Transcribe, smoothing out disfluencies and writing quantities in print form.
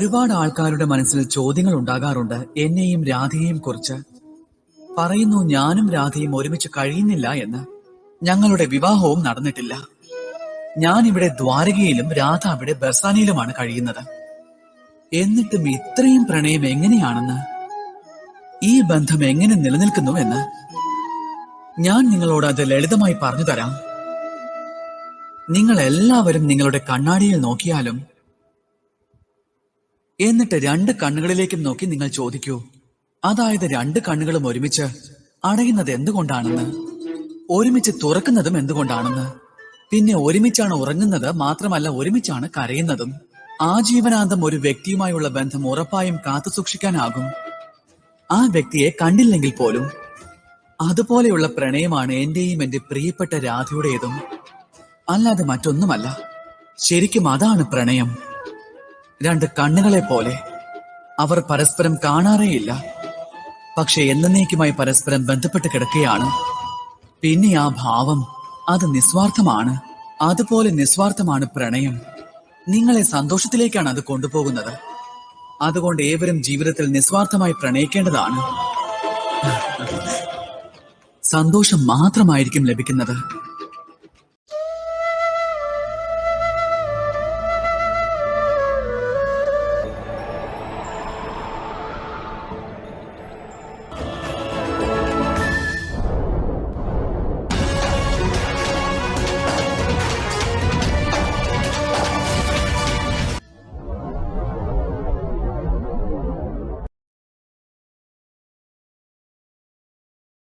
ഒരുപാട് ആൾക്കാരുടെ മനസ്സിൽ ചോദ്യങ്ങൾ ഉണ്ടാകാറുണ്ട് എന്നെയും രാധയെയും കുറിച്ച്. പറയുന്നു ഞാനും രാധയും ഒരുമിച്ച് കഴിയുന്നില്ല എന്ന്. ഞങ്ങളുടെ വിവാഹവും നടന്നിട്ടില്ല. ഞാൻ ഇവിടെ ദ്വാരകയിലും രാധ അവിടെ ബർസാനയിലുമാണ് കഴിയുന്നത്. എന്നിട്ടും ഇത്രയും പ്രണയം എങ്ങനെയാണെന്ന്, ഈ ബന്ധം എങ്ങനെ നിലനിൽക്കുന്നു എന്ന് ഞാൻ നിങ്ങളോട് അത് ലളിതമായി പറഞ്ഞു തരാം. നിങ്ങൾ എല്ലാവരും നിങ്ങളുടെ കണ്ണാടിയിൽ നോക്കിയാലും എന്നിട്ട് രണ്ട് കണ്ണുകളിലേക്കും നോക്കി നിങ്ങൾ ചോദിക്കൂ, അതായത് രണ്ട് കണ്ണുകളും ഒരുമിച്ച് അടയുന്നത് എന്തുകൊണ്ടാണെന്ന്, ഒരുമിച്ച് തുറക്കുന്നതും എന്തുകൊണ്ടാണെന്ന്, പിന്നെ ഒരുമിച്ചാണ് ഉറങ്ങുന്നത്, മാത്രമല്ല ഒരുമിച്ചാണ് കരയുന്നതും. ആജീവനാന്തം ഒരു വ്യക്തിയുമായുള്ള ബന്ധം ഉറപ്പായും കാത്തു സൂക്ഷിക്കാനാകും, ആ വ്യക്തിയെ കണ്ടില്ലെങ്കിൽ പോലും. അതുപോലെയുള്ള പ്രണയമാണ് എന്റെയും എന്റെ പ്രിയപ്പെട്ട രാധയുടേതും, അല്ലാതെ മറ്റൊന്നുമല്ല. ശരിക്കും അതാണ് പ്രണയം. രണ്ട് കണ്ണുകളെ പോലെ അവർ പരസ്പരം കാണാറേയില്ല, പക്ഷെ എന്നേക്കുമായി പരസ്പരം ബന്ധപ്പെട്ട് കിടക്കുകയാണ്. പിന്നെ ആ ഭാവം, അത് നിസ്വാർത്ഥമാണ്. അതുപോലെ നിസ്വാർത്ഥമാണ് പ്രണയം. നിങ്ങളെ സന്തോഷത്തിലേക്കാണ് അത് കൊണ്ടുപോകുന്നത്. അതുകൊണ്ട് ഏവരും ജീവിതത്തിൽ നിസ്വാർത്ഥമായി പ്രണയിക്കേണ്ടതാണ്. സന്തോഷം മാത്രമായിരിക്കും ലഭിക്കുന്നത്.